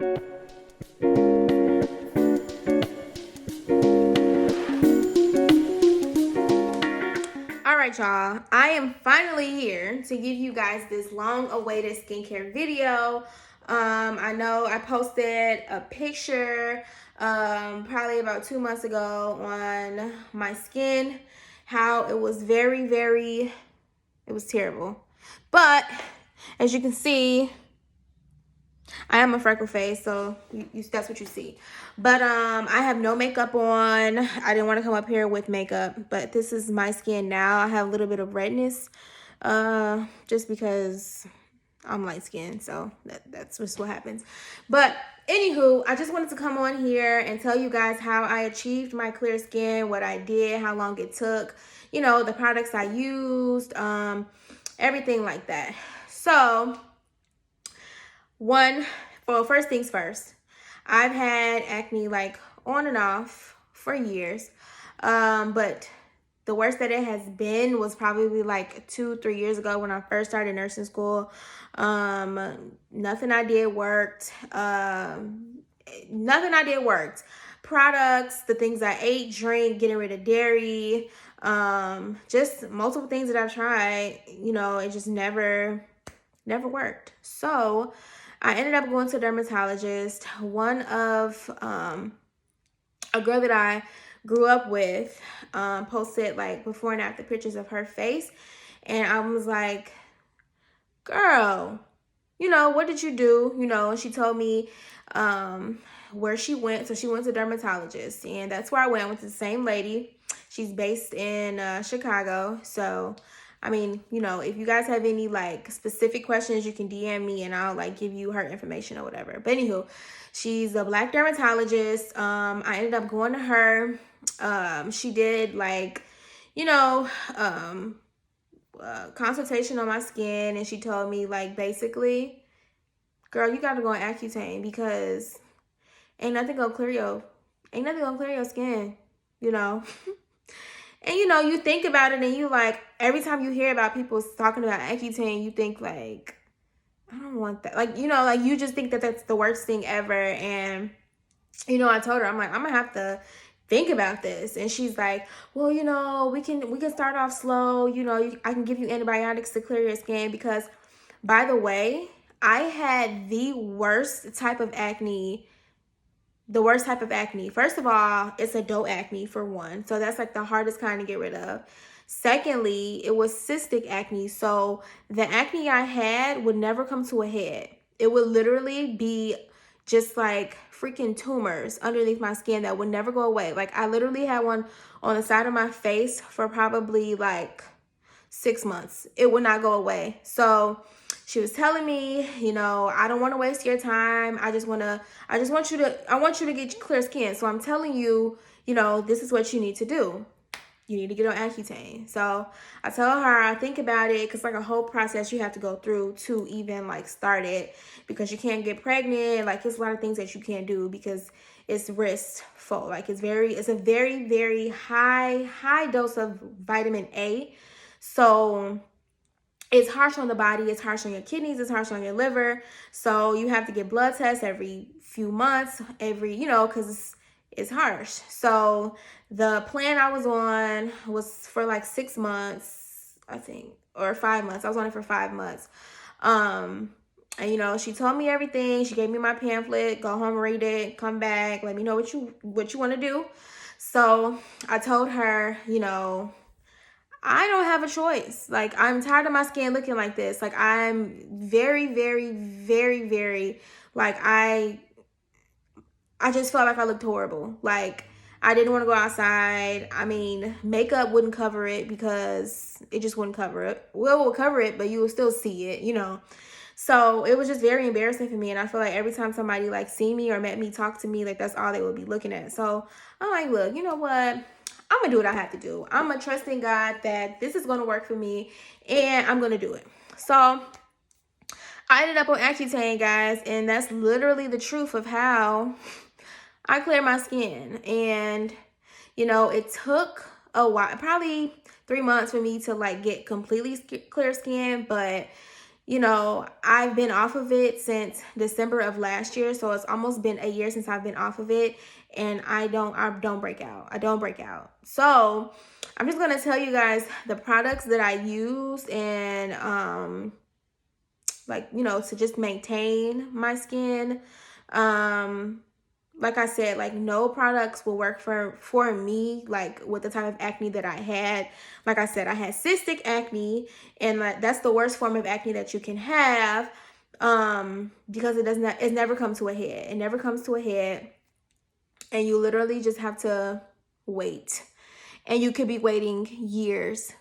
All right, y'all, I am finally here to give you guys this long awaited skincare video. I know I posted a picture probably about 2 months ago on my skin, how it was it was terrible. But as you can see, I am a freckle face, so that's what you see. But I have no makeup on. I didn't want to come up here with makeup, but this is my skin now. I have a little bit of redness, just because I'm light skinned, so that's just what happens. But anywho, I just wanted to come on here and tell you guys how I achieved my clear skin, what I did, how long it took, you know, the products I used, everything like that. So first things first, I've had acne like on and off for years, but the worst that it has been was probably like 2-3 years ago when I first started nursing school. Nothing I did worked. Products, the things I ate, drink, getting rid of dairy, just multiple things that I've tried, you know, it just never worked. So I ended up going to a dermatologist. One of a girl that I grew up with posted like before and after pictures of her face, and I was like, girl, you know, what did you do? You know, she told me where she went. So she went to a dermatologist, and that's where I went with the same lady. She's based in Chicago. So I mean, you know, if you guys have any like specific questions, you can DM me and I'll like give you her information or whatever. But anywho, she's a Black dermatologist. I ended up going to her. She did like, you know, consultation on my skin, and she told me like basically, girl, you gotta go on Accutane because ain't nothing gonna clear your skin, you know. And you know, you think about it and you like, every time you hear about people talking about Accutane, you think like, I don't want that. Like, you know, like you just think that that's the worst thing ever. And, you know, I told her, I'm like, I'm gonna have to think about this. And she's like, well, you know, we can start off slow. You know, I can give you antibiotics to clear your skin because, by the way, I had the worst type of acne. First of all, it's adult acne for one. So that's like the hardest kind to get rid of. Secondly, it was cystic acne. So the acne I had would never come to a head. It would literally be just like freaking tumors underneath my skin that would never go away. Like I literally had one on the side of my face for probably like 6 months. It would not go away. So she was telling me, you know, I don't want to waste your time. I want you to get clear skin. So I'm telling you, you know, this is what you need to do. You need to get on Accutane. So I tell her, I think about it, because like a whole process you have to go through to even like start it, because you can't get pregnant. Like there's a lot of things that you can't do because it's riskful. Like it's a very, very high dose of vitamin A. So it's harsh on the body, it's harsh on your kidneys, it's harsh on your liver. So you have to get blood tests every few months, you know, because it's harsh. So the plan I was on was for like 6 months, I think, or 5 months. I was on it for 5 months. And you know, she told me everything. She gave me my pamphlet, go home, read it, come back, let me know what you want to do. So I told her, you know, I don't have a choice. Like, I'm tired of my skin looking like this. Like, I'm very, very, very, very, like, I just felt like I looked horrible. Like, I didn't want to go outside. I mean, makeup wouldn't cover it because it just wouldn't cover it. Well, it will cover it, but you will still see it, you know. So it was just very embarrassing for me. And I feel like every time somebody like see me or met me, talk to me, like that's all they would be looking at. So I'm like, look, you know what? I'm gonna do what I have to do. I'm a trusting God that this is gonna work for me, and I'm gonna do it. So I ended up on Accutane, guys, and that's literally the truth of how I clear my skin. And you know, it took a while, probably 3 months for me to like get completely clear skin, but you know, I've been off of it since December of last year, so it's almost been a year since I've been off of it, and I don't break out. I don't break out. So I'm just gonna tell you guys the products that I use, and like, you know, to just maintain my skin. Like I said, like no products will work for me, like with the type of acne that I had. Like I said, I had cystic acne, and like that's the worst form of acne that you can have, because it never comes to a head. It never comes to a head, and you literally just have to wait. And you could be waiting years.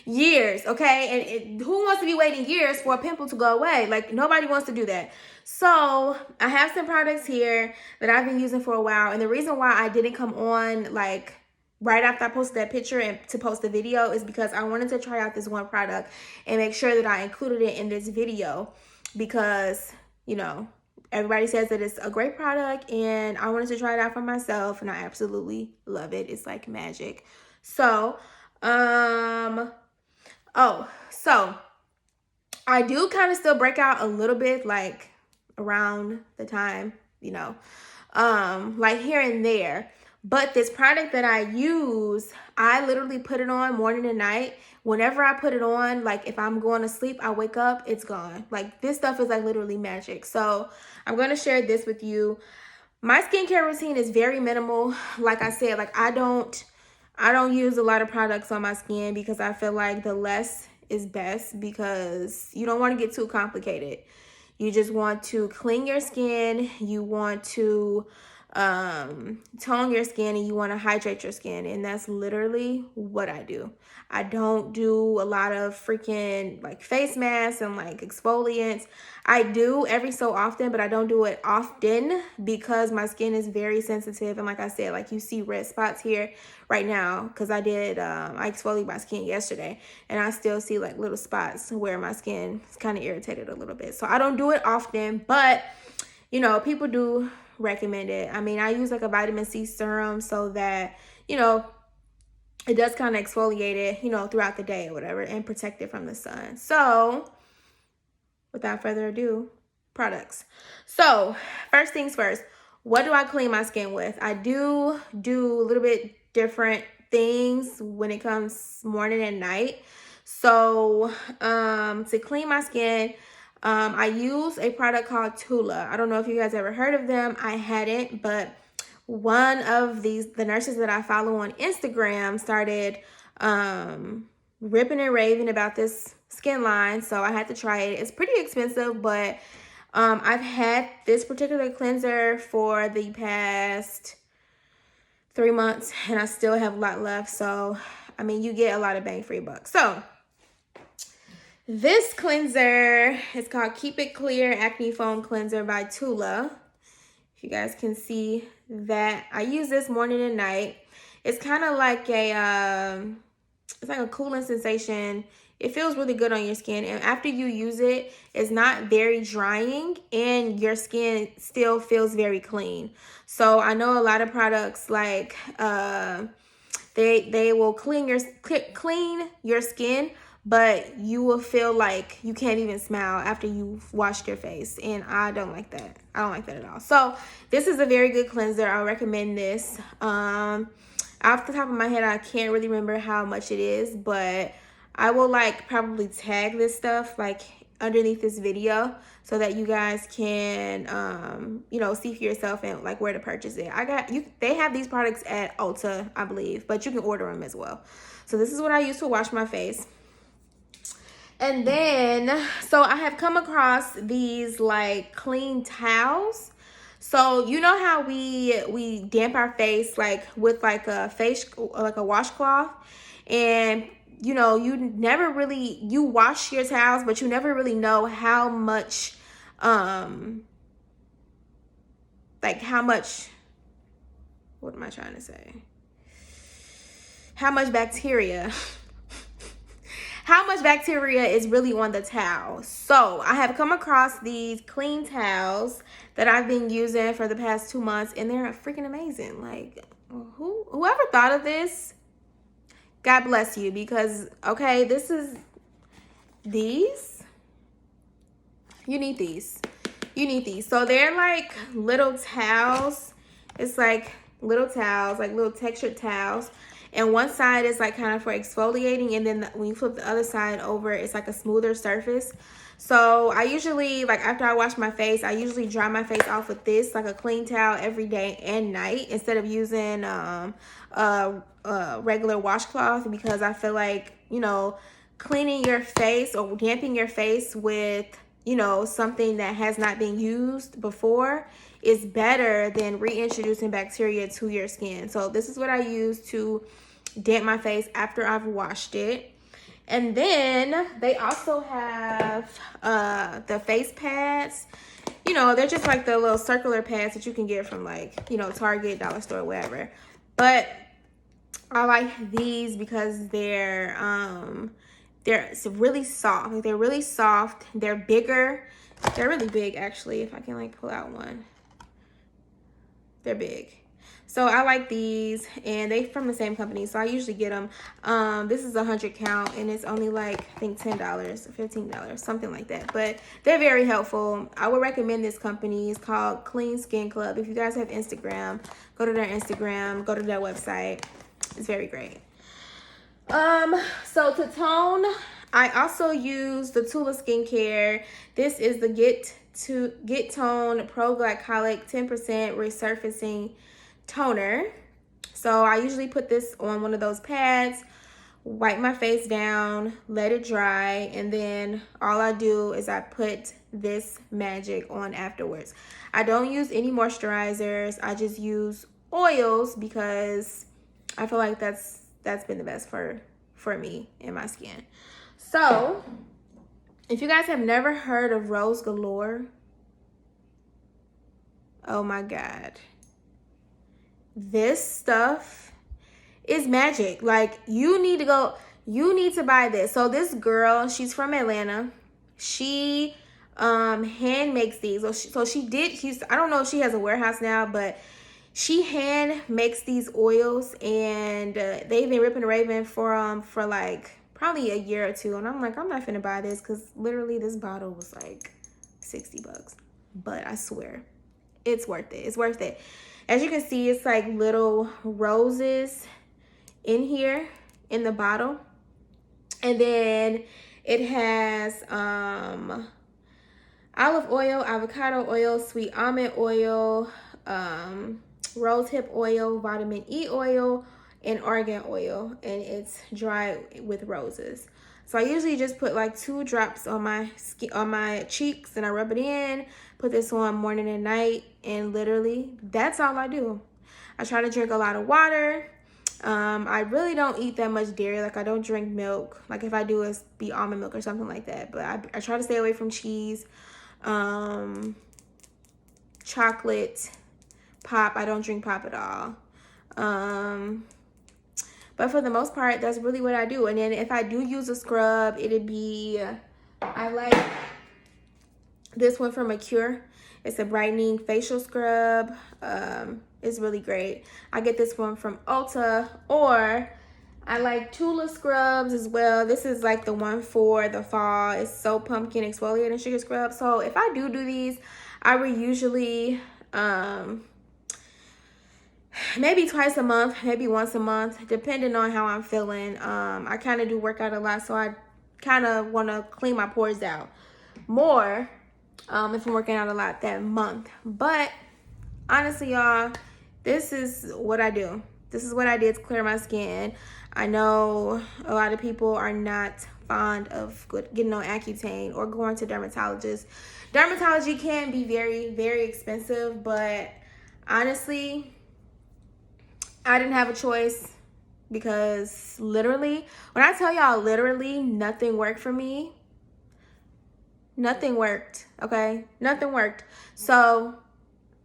Years, okay? And who wants to be waiting years for a pimple to go away? Like, nobody wants to do that. So I have some products here that I've been using for a while, and the reason why I didn't come on like right after I posted that picture and to post the video is because I wanted to try out this one product and make sure that I included it in this video, because, you know, everybody says that it's a great product, and I wanted to try it out for myself, and I absolutely love it. It's like magic. So so I do kind of still break out a little bit, like around the time, you know, like here and there. But this product that I use, I literally put it on morning and night. Whenever I put it on, like if I'm going to sleep, I wake up, it's gone. Like this stuff is like literally magic. So I'm going to share this with you. My skincare routine is very minimal. Like I said, like I don't use a lot of products on my skin, because I feel like the less is best, because you don't want to get too complicated. You just want to clean your skin, you want to tone your skin, and you want to hydrate your skin, and that's literally what I do. I don't do a lot of freaking like face masks and like exfoliants. I do every so often, but I don't do it often because my skin is very sensitive, and like I said, like you see red spots here right now because I exfoliated my skin yesterday, and I still see like little spots where my skin is kind of irritated a little bit. So I don't do it often, but you know, people do recommend it. I mean, I use like a vitamin C serum so that, you know, it does kind of exfoliate it, you know, throughout the day or whatever, and protect it from the sun. So without further ado, products. So first things first, what do I clean my skin with? I do a little bit different things when it comes morning and night. So to clean my skin, I use a product called TULA. I don't know if you guys ever heard of them. I hadn't, but one of the nurses that I follow on Instagram started ripping and raving about this skin line, so I had to try it. It's pretty expensive, but I've had this particular cleanser for the past 3 months, and I still have a lot left. So I mean, you get a lot of bang for your buck. So this cleanser is called Keep It Clear Acne Foam Cleanser by TULA. If you guys can see that, I use this morning and night. It's kind of like it's like a cooling sensation. It feels really good on your skin, and after you use it, it's not very drying, and your skin still feels very clean. So I know a lot of products like they will clean your skin, but you will feel like you can't even smile after you've washed your face, and I don't like that. I don't like that at all. So this is a very good cleanser. I recommend this. Off the top of my head, I can't really remember how much it is, but I will like probably tag this stuff like underneath this video so that you guys can you know, see for yourself and like where to purchase it. They have these products at Ulta, I believe, but you can order them as well. So this is what I use to wash my face. And then, so I have come across these like clean towels. So you know how we damp our face like with like a washcloth, and you know, you wash your towels, but you never really know how much what am I trying to say? How much bacteria is really on the towel. So I have come across these clean towels that I've been using for the past 2 months, and they're freaking amazing. Like, whoever thought of this, God bless you, because okay, these you need these. You need these. So they're like little towels. It's like little towels, like little textured towels. And one side is like kind of for exfoliating, and then when you flip the other side over, it's like a smoother surface. So I usually, like after I wash my face, I usually dry my face off with this, like a clean towel every day and night, instead of using a regular washcloth, because I feel like, you know, cleaning your face or damping your face with, you know, something that has not been used before is better than reintroducing bacteria to your skin. So this is what I use to damp my face after I've washed it. And then they also have the face pads. You know, they're just like the little circular pads that you can get from, like, you know, Target, dollar store, whatever. But I like these because they're really soft. Like, they're really soft. They're bigger. They're really big, actually, if I can like pull out one. They're big. So I like these, and they from the same company, so I usually get them. This is 100 count, and it's only like, I think $10, $15, something like that. But they're very helpful. I would recommend this company. It's called Clean Skin Club. If you guys have Instagram, go to their Instagram, go to their website. It's very great. So to tone, I also use the TULA skincare. This is the Get Tone Pro Glycolic 10% resurfacing toner. So I usually put this on one of those pads, wipe my face down, let it dry, and then all I do is I put this magic on afterwards. I don't use any moisturizers. I just use oils because I feel like that's been the best for me and my skin. So if you guys have never heard of Rose Galore, oh my God, this stuff is magic. Like, you need to buy this. So this girl, she's from Atlanta. She hand makes these. I don't know if she has a warehouse now, but she hand makes these oils, and they've been ripping and raving for like probably a year or two. And I'm like, I'm not finna buy this, because literally this bottle was like $60. But I swear, it's worth it. It's worth it. As you can see, it's like little roses in here in the bottle. And then it has olive oil, avocado oil, sweet almond oil, rose hip oil, vitamin E oil, and argan oil. And it's dry with roses. So I usually just put like 2 drops on my skin, on my cheeks, and I rub it in. Put this on morning and night, and literally that's all I do. I try to drink a lot of water. I really don't eat that much dairy. Like, I don't drink milk. Like, if I do, it's be almond milk or something like that. But I try to stay away from cheese, chocolate, pop. I don't drink pop at all. But for the most part, that's really what I do. And then if I do use a scrub, it'd be, I like this one from Acure. It's a brightening facial scrub. It's really great. I get this one from Ulta, or I like TULA scrubs as well. This is like the one for the fall. It's so pumpkin exfoliating sugar scrub. So if I do these, I would usually maybe twice a month, maybe once a month, depending on how I'm feeling. I kind of do work out a lot, so I kind of want to clean my pores out more if I'm working out a lot that month. But honestly, y'all, this is what I do. This is what I did to clear my skin. I know a lot of people are not fond of getting on Accutane or going to dermatologists. Dermatology can be very, very expensive, but honestly, I didn't have a choice, because literally, when I tell y'all literally nothing worked for me, nothing worked, okay? Nothing worked. So,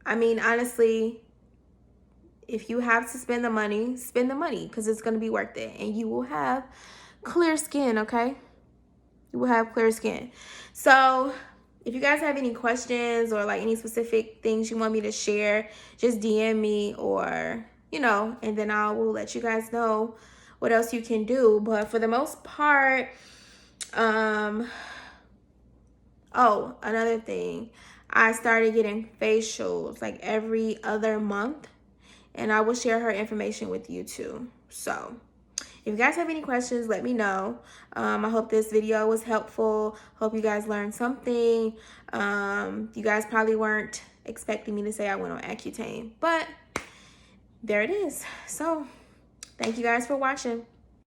I mean, honestly, if you have to spend the money, because it's going to be worth it, and you will have clear skin, okay? You will have clear skin. So if you guys have any questions or like any specific things you want me to share, just DM me, or, you know, and then I will let you guys know what else you can do. But for the most part, Oh, another thing, I started getting facials like every other month, and I will share her information with you too. So if you guys have any questions, let me know. I hope this video was helpful. Hope you guys learned something. You guys probably weren't expecting me to say I went on Accutane, but there it is. So thank you guys for watching.